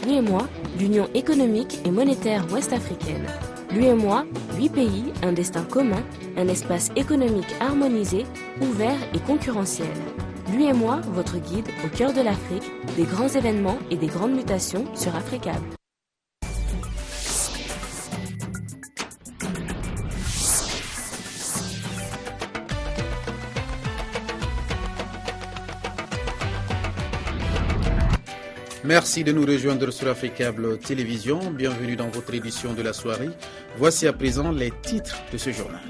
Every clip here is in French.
L'UEMOA, l'Union économique et monétaire ouest-africaine. L'UEMOA, 8 pays, un destin commun, un espace économique harmonisé, ouvert et concurrentiel. L'UEMOA, votre guide au cœur de l'Afrique, des grands événements et des grandes mutations sur Africable. Merci de nous rejoindre sur Africable Télévision. Bienvenue dans votre édition de la soirée. Voici à présent les titres de ce journal.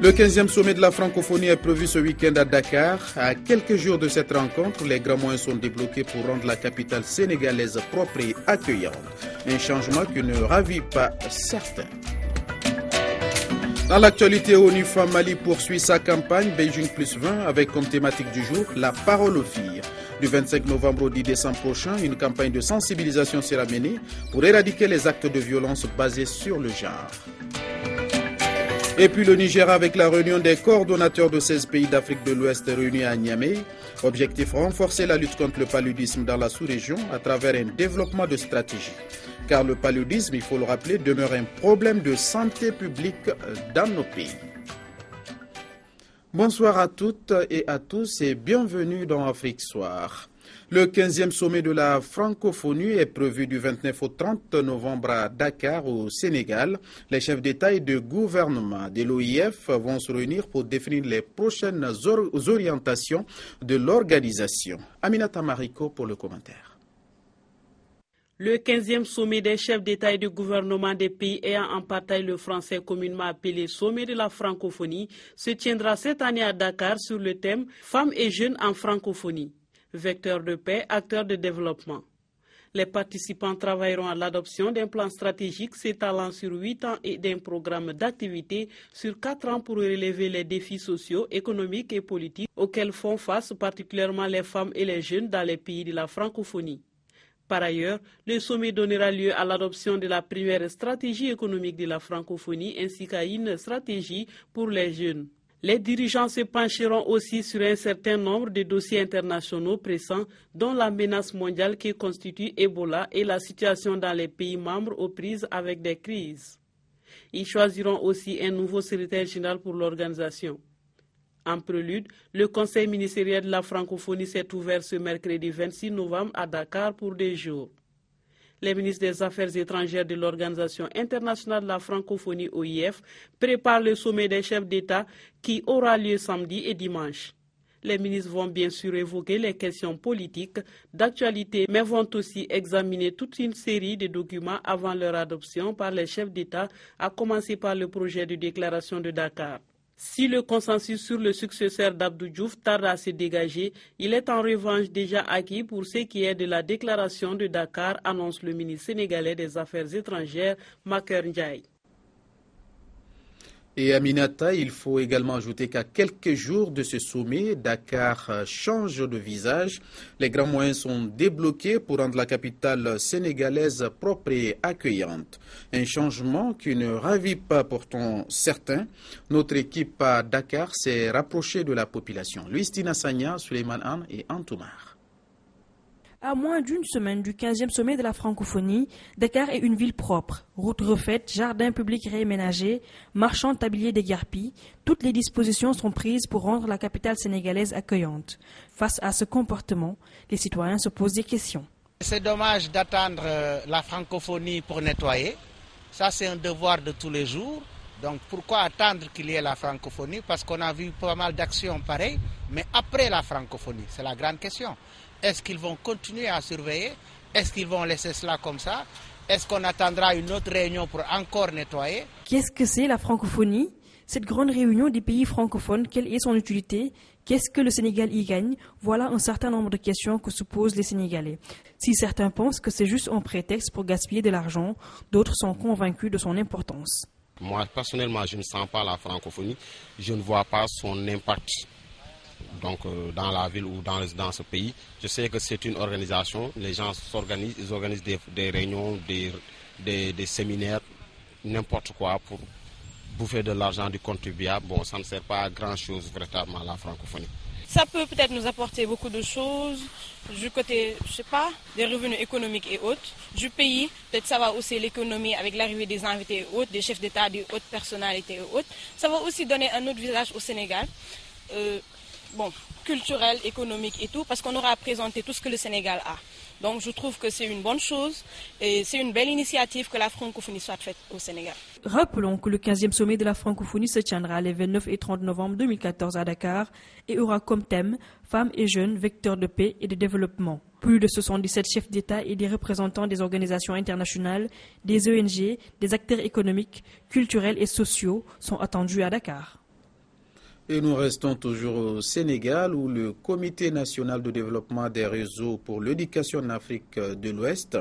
Le 15e sommet de la francophonie est prévu ce week-end à Dakar. À quelques jours de cette rencontre, les grands moyens sont débloqués pour rendre la capitale sénégalaise propre et accueillante. Un changement qui ne ravit pas certains. Dans l'actualité, ONU Femmes Mali poursuit sa campagne Beijing +20 avec comme thématique du jour la parole aux filles. Du 25 novembre au 10 décembre prochain, une campagne de sensibilisation sera menée pour éradiquer les actes de violence basés sur le genre. Et puis le Niger avec la réunion des coordonnateurs de 16 pays d'Afrique de l'Ouest réunis à Niamey. Objectif, renforcer la lutte contre le paludisme dans la sous-région à travers un développement de stratégie. Car le paludisme, il faut le rappeler, demeure un problème de santé publique dans nos pays. Bonsoir à toutes et à tous et bienvenue dans Afrique Soir. Le 15e sommet de la francophonie est prévu du 29 au 30 novembre à Dakar, au Sénégal. Les chefs d'État et de gouvernement de l'OIF vont se réunir pour définir les prochaines orientations de l'organisation. Aminata Mariko pour le commentaire. Le 15e sommet des chefs d'État et de gouvernement des pays ayant en partage le français communément appelé Sommet de la francophonie se tiendra cette année à Dakar sur le thème « Femmes et jeunes en francophonie ». Vecteur de paix, acteur de développement. Les participants travailleront à l'adoption d'un plan stratégique s'étalant sur 8 ans et d'un programme d'activité sur 4 ans pour relever les défis sociaux, économiques et politiques auxquels font face particulièrement les femmes et les jeunes dans les pays de la francophonie. Par ailleurs, le sommet donnera lieu à l'adoption de la première stratégie économique de la francophonie ainsi qu'à une stratégie pour les jeunes. Les dirigeants se pencheront aussi sur un certain nombre de dossiers internationaux pressants, dont la menace mondiale qui constitue Ebola et la situation dans les pays membres aux prises avec des crises. Ils choisiront aussi un nouveau secrétaire général pour l'organisation. En prélude, le Conseil ministériel de la francophonie s'est ouvert ce mercredi 26 novembre à Dakar pour 2 jours. Les ministres des Affaires étrangères de l'Organisation internationale de la francophonie OIF préparent le sommet des chefs d'État qui aura lieu samedi et dimanche. Les ministres vont bien sûr évoquer les questions politiques d'actualité, mais vont aussi examiner toute une série de documents avant leur adoption par les chefs d'État, à commencer par le projet de déclaration de Dakar. Si le consensus sur le successeur d'Abdou Diouf tarde à se dégager, il est en revanche déjà acquis pour ce qui est de la déclaration de Dakar, annonce le ministre sénégalais des Affaires étrangères, Maker Ndiaye. Et Aminata, il faut également ajouter qu'à quelques jours de ce sommet, Dakar change de visage. Les grands moyens sont débloqués pour rendre la capitale sénégalaise propre et accueillante. Un changement qui ne ravit pas pourtant certains. Notre équipe à Dakar s'est rapprochée de la population. Luistina Sagna, Suleiman Anne et Antoumar. À moins d'une semaine du 15e sommet de la francophonie, Dakar est une ville propre. Routes refaites, jardins publics réaménagés, marchands tabliers déguerpis, toutes les dispositions sont prises pour rendre la capitale sénégalaise accueillante. Face à ce comportement, les citoyens se posent des questions. C'est dommage d'attendre la francophonie pour nettoyer. Ça, c'est un devoir de tous les jours. Donc pourquoi attendre qu'il y ait la francophonie? Parce qu'on a vu pas mal d'actions pareilles, mais après la francophonie, c'est la grande question. Est-ce qu'ils vont continuer à surveiller? Est-ce qu'ils vont laisser cela comme ça? Est-ce qu'on attendra une autre réunion pour encore nettoyer? Qu'est-ce que c'est la francophonie? Cette grande réunion des pays francophones, quelle est son utilité? Qu'est-ce que le Sénégal y gagne? Voilà un certain nombre de questions que se posent les Sénégalais. Si certains pensent que c'est juste un prétexte pour gaspiller de l'argent, d'autres sont convaincus de son importance. Moi, personnellement, je ne sens pas la francophonie. Je ne vois pas son impact. Donc dans la ville ou dans ce pays. Je sais que c'est une organisation, les gens s'organisent, ils organisent des réunions, des séminaires, n'importe quoi pour bouffer de l'argent du contribuable. Bon, ça ne sert pas à grand chose véritablement la francophonie. Ça peut peut-être nous apporter beaucoup de choses du côté, je sais pas, des revenus économiques et autres. Du pays, peut-être ça va aussi l'économie avec l'arrivée des invités et autres, des chefs d'État, des hautes personnalités et autres. Ça va aussi donner un autre visage au Sénégal, culturel, économique et tout, parce qu'on aura présenté tout ce que le Sénégal a. Donc je trouve que c'est une bonne chose et c'est une belle initiative que la francophonie soit faite au Sénégal. Rappelons que le 15e sommet de la francophonie se tiendra les 29 et 30 novembre 2014 à Dakar et aura comme thème « Femmes et jeunes, vecteurs de paix et de développement ». Plus de 77 chefs d'État et des représentants des organisations internationales, des ONG, des acteurs économiques, culturels et sociaux sont attendus à Dakar. Et nous restons toujours au Sénégal où le Comité national de développement des réseaux pour l'éducation en Afrique de l'Ouest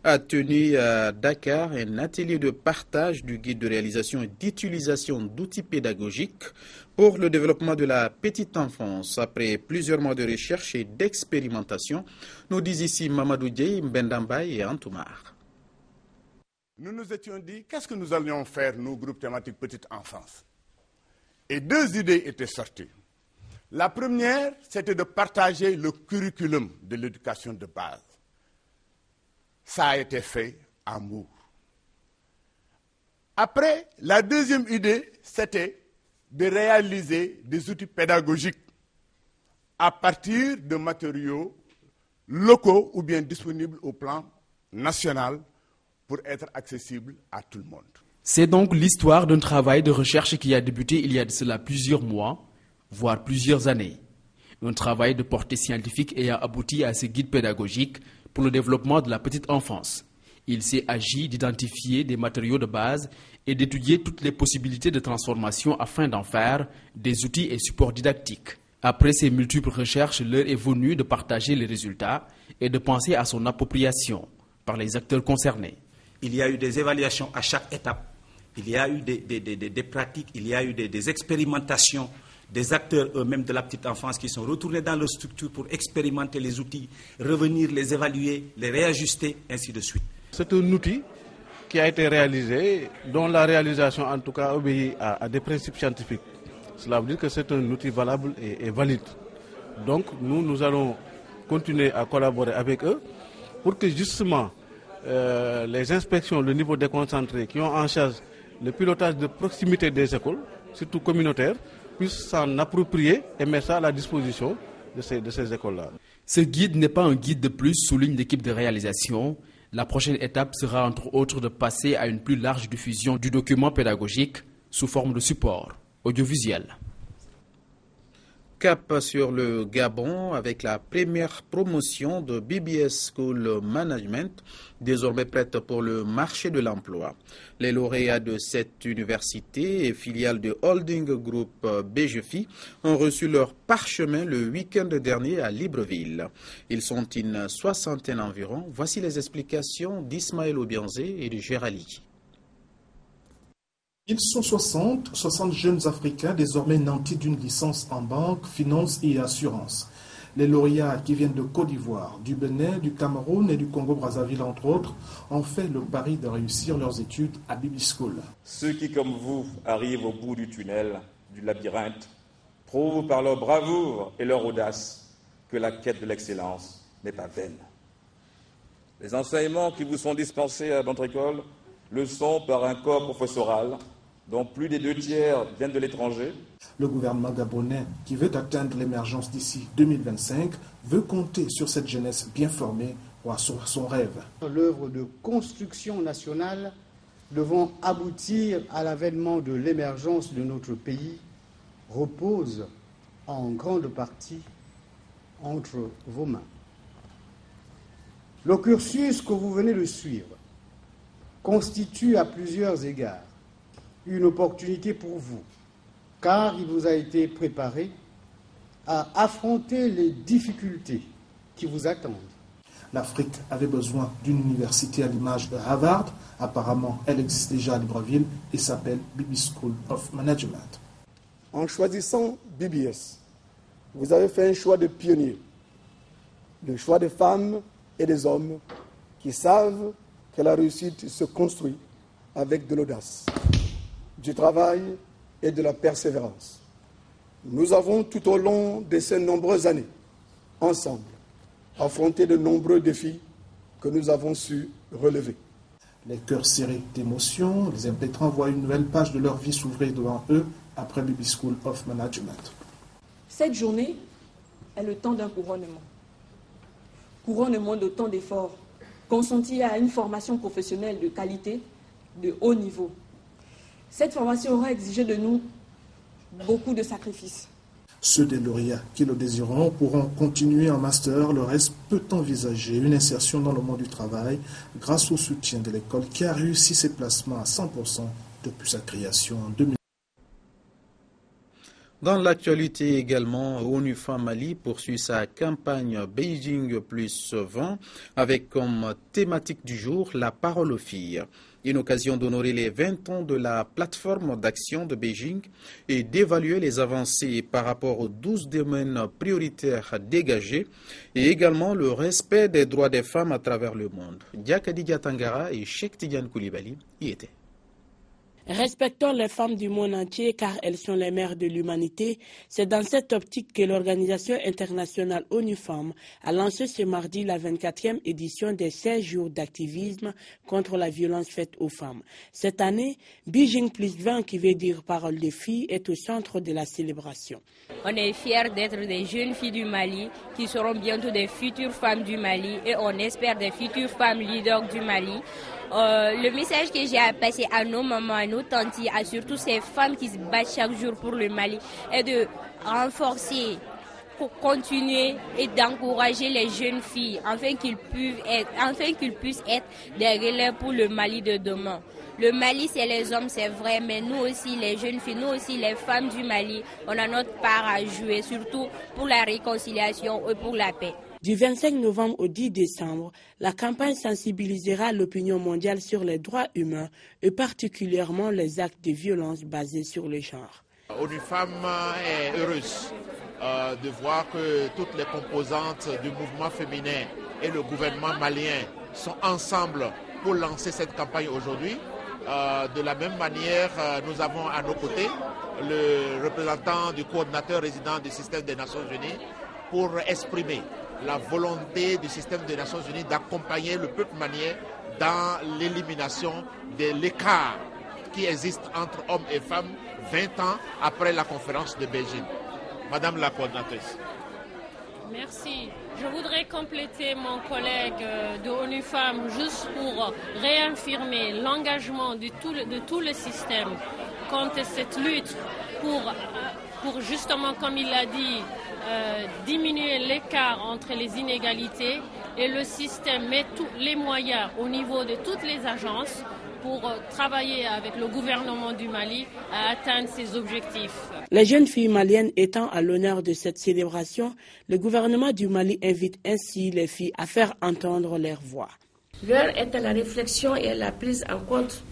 a tenu à Dakar un atelier de partage du guide de réalisation et d'utilisation d'outils pédagogiques pour le développement de la petite enfance. Après plusieurs mois de recherche et d'expérimentation, nous disent ici Mamadou Dieye, Mbendambay et Antoumar. Nous nous étions dit, qu'est-ce que nous allions faire, nous, groupe thématique petite enfance? Et deux idées étaient sorties. La première, c'était de partager le curriculum de l'éducation de base. Ça a été fait à Mour. Après, la deuxième idée, c'était de réaliser des outils pédagogiques à partir de matériaux locaux ou bien disponibles au plan national pour être accessibles à tout le monde. C'est donc l'histoire d'un travail de recherche qui a débuté il y a de cela plusieurs mois, voire plusieurs années. Un travail de portée scientifique ayant abouti à ce guide pédagogique pour le développement de la petite enfance. Il s'est agi d'identifier des matériaux de base et d'étudier toutes les possibilités de transformation afin d'en faire des outils et supports didactiques. Après ces multiples recherches, l'heure est venue de partager les résultats et de penser à son appropriation par les acteurs concernés. Il y a eu des évaluations à chaque étape. Il y a eu des pratiques, il y a eu des expérimentations des acteurs eux-mêmes de la petite enfance qui sont retournés dans leur structure pour expérimenter les outils, revenir, les évaluer, les réajuster, ainsi de suite. C'est un outil qui a été réalisé, dont la réalisation en tout cas obéit à des principes scientifiques. Cela veut dire que c'est un outil valable et valide. Donc nous allons continuer à collaborer avec eux pour que justement les inspections, le niveau déconcentré qui ont en charge le pilotage de proximité des écoles, surtout communautaires, puissent s'en approprier et mettre ça à la disposition de ces écoles-là. Ce guide n'est pas un guide de plus, souligne l'équipe de réalisation. La prochaine étape sera entre autres de passer à une plus large diffusion du document pédagogique sous forme de support audiovisuel. Cap sur le Gabon avec la première promotion de BBS School Management, désormais prête pour le marché de l'emploi. Les lauréats de cette université et filiale de Holding Group BGFI ont reçu leur parchemin le week-end dernier à Libreville. Ils sont une soixantaine environ. Voici les explications d'Ismaël Obianzé et de Gérali. Ils sont 60 jeunes Africains désormais nantis d'une licence en banque, finance et assurance. Les lauréats qui viennent de Côte d'Ivoire, du Bénin, du Cameroun et du Congo-Brazzaville entre autres ont fait le pari de réussir leurs études à BB School. Ceux qui comme vous arrivent au bout du tunnel, du labyrinthe, prouvent par leur bravoure et leur audace que la quête de l'excellence n'est pas vaine. Les enseignements qui vous sont dispensés à notre école le sont par un corps professoral dont plus des 2/3 viennent de l'étranger. Le gouvernement gabonais, qui veut atteindre l'émergence d'ici 2025, veut compter sur cette jeunesse bien formée pour assurer son rêve. L'œuvre de construction nationale devant aboutir à l'avènement de l'émergence de notre pays repose en grande partie entre vos mains. Le cursus que vous venez de suivre constitue à plusieurs égards une opportunité pour vous, car il vous a été préparé à affronter les difficultés qui vous attendent. L'Afrique avait besoin d'une université à l'image de Harvard. Apparemment, elle existe déjà à Libreville et s'appelle BB School of Management. En choisissant BBS, vous avez fait un choix de pionnier, le choix des femmes et des hommes qui savent que la réussite se construit avec de l'audace, du travail et de la persévérance. Nous avons tout au long de ces nombreuses années, ensemble, affronté de nombreux défis que nous avons su relever. Les cœurs serrés d'émotion, les impétrants voient une nouvelle page de leur vie s'ouvrir devant eux après Baby School of Management. Cette journée est le temps d'un couronnement. Couronnement de tant d'efforts consentis à une formation professionnelle de qualité, de haut niveau. Cette formation aura exigé de nous beaucoup de sacrifices. Ceux des lauréats qui le désireront pourront continuer en master. Le reste peut envisager une insertion dans le monde du travail grâce au soutien de l'école qui a réussi ses placements à 100% depuis sa création en 2000. Dans l'actualité également, ONU Femmes Mali poursuit sa campagne Beijing plus 20 avec comme thématique du jour la parole aux filles. Une occasion d'honorer les 20 ans de la plateforme d'action de Beijing et d'évaluer les avancées par rapport aux 12 domaines prioritaires dégagés et également le respect des droits des femmes à travers le monde. Diakadidia Tangara et Cheikh Tidiane Koulibaly y étaient. Respectons les femmes du monde entier car elles sont les mères de l'humanité. C'est dans cette optique que l'organisation internationale ONU Femmes a lancé ce mardi la 24e édition des 16 jours d'activisme contre la violence faite aux femmes. Cette année, Beijing plus 20, qui veut dire parole des filles, est au centre de la célébration. On est fiers d'être des jeunes filles du Mali qui seront bientôt des futures femmes du Mali et on espère des futures femmes leaders du Mali. Le message que j'ai à passer à nos mamans, à nos tantes, à surtout ces femmes qui se battent chaque jour pour le Mali, est de renforcer, pour continuer et d'encourager les jeunes filles afin qu'ils puissent être des relais pour le Mali de demain. Le Mali, c'est les hommes, c'est vrai, mais nous aussi, les jeunes filles, nous aussi, les femmes du Mali, on a notre part à jouer, surtout pour la réconciliation et pour la paix. Du 25 novembre au 10 décembre, la campagne sensibilisera l'opinion mondiale sur les droits humains et particulièrement les actes de violence basés sur le genre. ONU Femmes est heureuse de voir que toutes les composantes du mouvement féminin et le gouvernement malien sont ensemble pour lancer cette campagne aujourd'hui. De la même manière, nous avons à nos côtés le représentant du coordinateur résident du système des Nations Unies pour exprimer la volonté du système des Nations Unies d'accompagner le peuple malien dans l'élimination de l'écart qui existe entre hommes et femmes 20 ans après la conférence de Beijing. Madame la coordinatrice. Merci. Je voudrais compléter mon collègue de ONU Femmes juste pour réaffirmer l'engagement de tout le système contre cette lutte pour justement, comme il l'a dit, diminuer l'écart entre les inégalités et le système met tous les moyens au niveau de toutes les agences pour travailler avec le gouvernement du Mali à atteindre ses objectifs. Les jeunes filles maliennes étant à l'honneur de cette célébration, le gouvernement du Mali invite ainsi les filles à faire entendre leur voix. L'heure est à la réflexion et à la prise en compte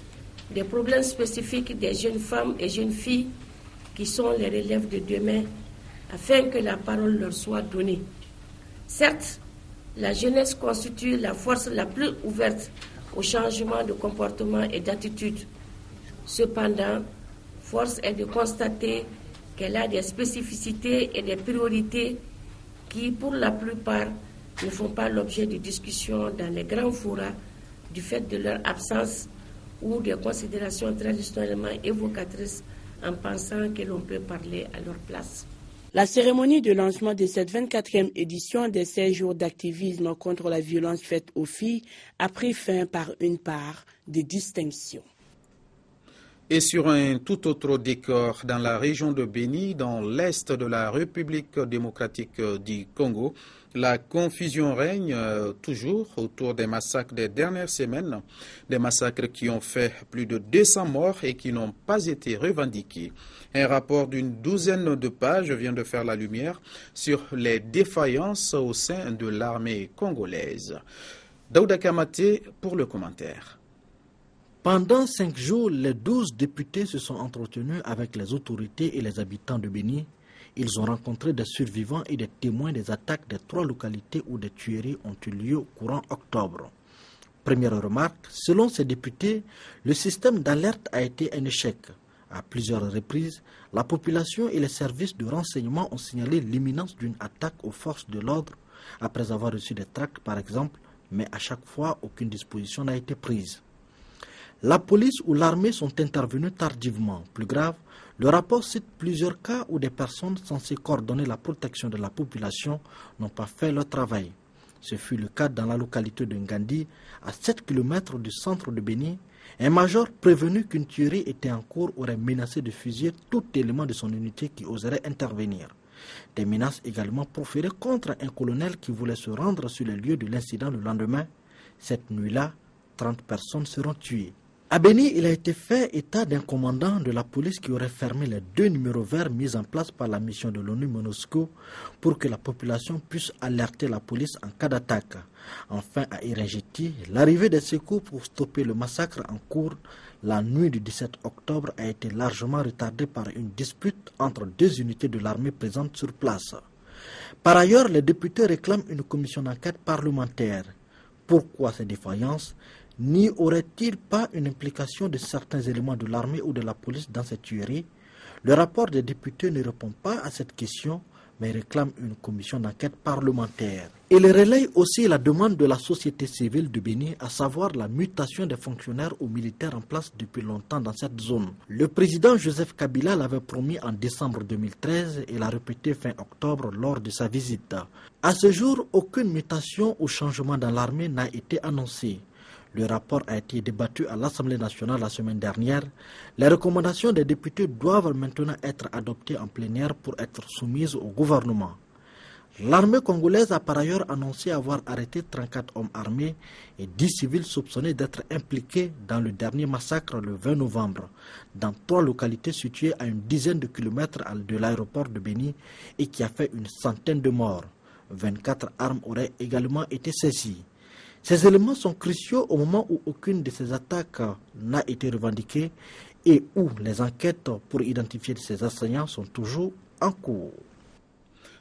des problèmes spécifiques des jeunes femmes et jeunes filles qui sont les relèves de demain, afin que la parole leur soit donnée. Certes, la jeunesse constitue la force la plus ouverte au changement de comportement et d'attitude. Cependant, force est de constater qu'elle a des spécificités et des priorités qui, pour la plupart, ne font pas l'objet de discussions dans les grands forats du fait de leur absence ou des considérations traditionnellement évocatrices en pensant que l'on peut parler à leur place. La cérémonie de lancement de cette 24e édition des 16 jours d'activisme contre la violence faite aux filles a pris fin par une part de distinction. Et sur un tout autre décor, dans la région de Béni, dans l'est de la République démocratique du Congo, la confusion règne toujours autour des massacres des dernières semaines, des massacres qui ont fait plus de 200 morts et qui n'ont pas été revendiqués. Un rapport d'une douzaine de pages vient de faire la lumière sur les défaillances au sein de l'armée congolaise. Daouda Kamate pour le commentaire. Pendant 5 jours, les 12 députés se sont entretenus avec les autorités et les habitants de Béni. Ils ont rencontré des survivants et des témoins des attaques des 3 localités où des tueries ont eu lieu courant octobre. Première remarque, selon ces députés, le système d'alerte a été un échec. À plusieurs reprises, la population et les services de renseignement ont signalé l'imminence d'une attaque aux forces de l'ordre après avoir reçu des tracts par exemple, mais à chaque fois, aucune disposition n'a été prise. La police ou l'armée sont intervenus tardivement. Plus grave, le rapport cite plusieurs cas où des personnes censées coordonner la protection de la population n'ont pas fait leur travail. Ce fut le cas dans la localité de Ngandi, à 7 km du centre de Béni. Un major prévenu qu'une tuerie était en cours aurait menacé de fusiller tout élément de son unité qui oserait intervenir. Des menaces également proférées contre un colonel qui voulait se rendre sur les lieux de l'incident le lendemain. Cette nuit-là, 30 personnes seront tuées. À Béni, il a été fait état d'un commandant de la police qui aurait fermé les 2 numéros verts mis en place par la mission de l'ONU MONUSCO pour que la population puisse alerter la police en cas d'attaque. Enfin, à Iringiti, l'arrivée des secours pour stopper le massacre en cours la nuit du 17 octobre a été largement retardée par une dispute entre 2 unités de l'armée présentes sur place. Par ailleurs, les députés réclament une commission d'enquête parlementaire. Pourquoi ces défaillances ? N'y aurait-il pas une implication de certains éléments de l'armée ou de la police dans cette tuerie? Le rapport des députés ne répond pas à cette question, mais réclame une commission d'enquête parlementaire. Il relaye aussi la demande de la société civile de Béni, à savoir la mutation des fonctionnaires ou militaires en place depuis longtemps dans cette zone. Le président Joseph Kabila l'avait promis en décembre 2013 et l'a répété fin octobre lors de sa visite. À ce jour, aucune mutation ou changement dans l'armée n'a été annoncée. Le rapport a été débattu à l'Assemblée nationale la semaine dernière. Les recommandations des députés doivent maintenant être adoptées en plénière pour être soumises au gouvernement. L'armée congolaise a par ailleurs annoncé avoir arrêté 34 hommes armés et 10 civils soupçonnés d'être impliqués dans le dernier massacre le 20 novembre, dans 3 localités situées à une dizaine de kilomètres de l'aéroport de Béni et qui a fait une centaine de morts. 24 armes auraient également été saisies. Ces éléments sont cruciaux au moment où aucune de ces attaques n'a été revendiquée et où les enquêtes pour identifier ces assaillants sont toujours en cours.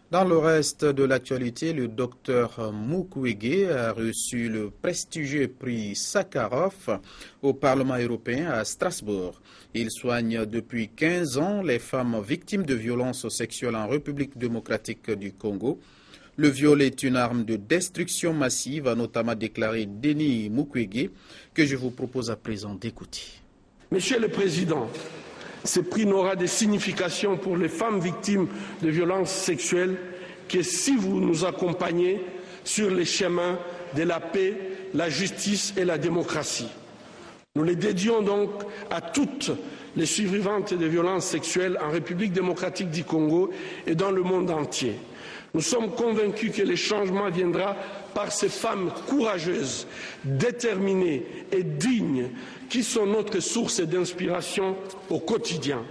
Dans le reste de l'actualité, le docteur Mukwege a reçu le prestigieux prix Sakharov au Parlement européen à Strasbourg. Il soigne depuis 15 ans les femmes victimes de violences sexuelles en République démocratique du Congo. Le viol est une arme de destruction massive, a notamment déclaré Denis Mukwege, que je vous propose à présent d'écouter. Monsieur le Président, ce prix n'aura de signification pour les femmes victimes de violences sexuelles que si vous nous accompagnez sur les chemins de la paix, la justice et la démocratie. Nous les dédions donc à toutes les survivantes de violences sexuelles en République démocratique du Congo et dans le monde entier. Nous sommes convaincus que le changement viendra par ces femmes courageuses, déterminées et dignes qui sont notre source d'inspiration au quotidien.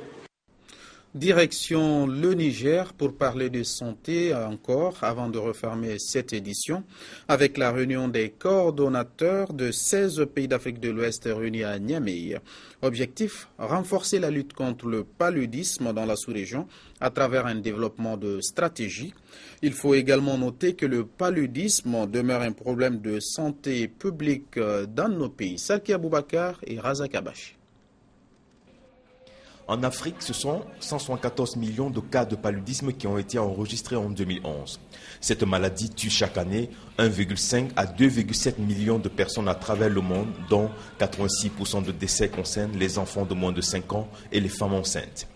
Direction le Niger pour parler de santé encore avant de refermer cette édition avec la réunion des coordonnateurs de 16 pays d'Afrique de l'Ouest réunis à Niamey. Objectif, renforcer la lutte contre le paludisme dans la sous-région à travers un développement de stratégies. Il faut également noter que le paludisme demeure un problème de santé publique dans nos pays. Salki Aboubakar et Razak Abachi. En Afrique, ce sont 174 millions de cas de paludisme qui ont été enregistrés en 2011. Cette maladie tue chaque année 1,5 à 2,7 millions de personnes à travers le monde, dont 86% de décès concernent les enfants de moins de 5 ans et les femmes enceintes.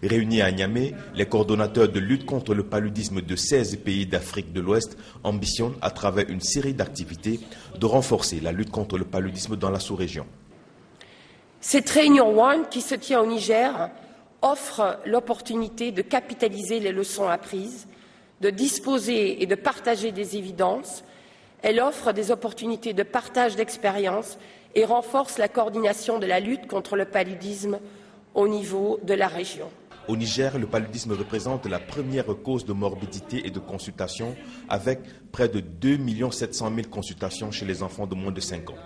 Réunis à Niamey, les coordonnateurs de lutte contre le paludisme de 16 pays d'Afrique de l'Ouest ambitionnent, à travers une série d'activités, de renforcer la lutte contre le paludisme dans la sous-région. Cette réunion One, qui se tient au Niger, offre l'opportunité de capitaliser les leçons apprises, de disposer et de partager des évidences. Elle offre des opportunités de partage d'expériences et renforce la coordination de la lutte contre le paludisme au niveau de la région. Au Niger, le paludisme représente la première cause de morbidité et de consultation, avec près de 2 700 000 consultations chez les enfants de moins de 5 ans.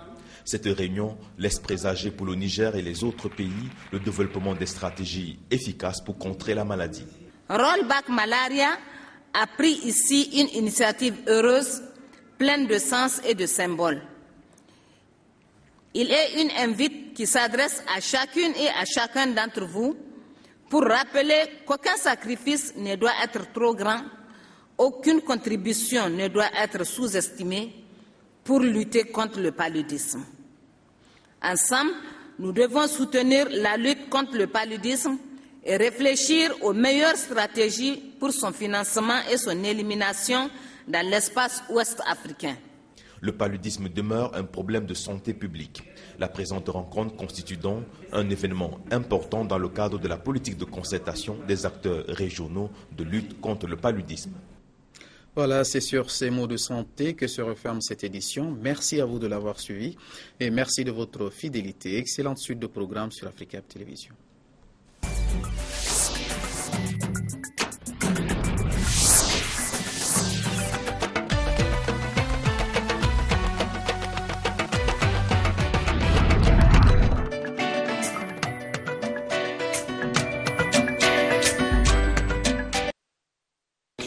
Cette réunion laisse présager pour le Niger et les autres pays le développement des stratégies efficaces pour contrer la maladie. Rollback Malaria a pris ici une initiative heureuse, pleine de sens et de symboles. il est une invite qui s'adresse à chacune et à chacun d'entre vous pour rappeler qu'aucun sacrifice ne doit être trop grand, aucune contribution ne doit être sous-estimée pour lutter contre le paludisme. Ensemble, nous devons soutenir la lutte contre le paludisme et réfléchir aux meilleures stratégies pour son financement et son élimination dans l'espace ouest africain. Le paludisme demeure un problème de santé publique. La présente rencontre constitue donc un événement important dans le cadre de la politique de concertation des acteurs régionaux de lutte contre le paludisme. Voilà, c'est sur ces mots de santé que se referme cette édition. Merci à vous de l'avoir suivi et merci de votre fidélité. Excellente suite de programmes sur Africa Télévision.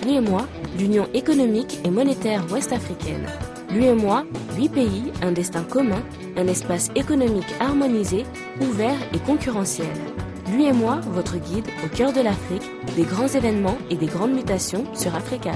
L'UEMOA, l'Union économique et monétaire ouest-africaine. L'UEMOA, 8 pays, un destin commun, un espace économique harmonisé, ouvert et concurrentiel. L'UEMOA, votre guide au cœur de l'Afrique, des grands événements et des grandes mutations sur Africa.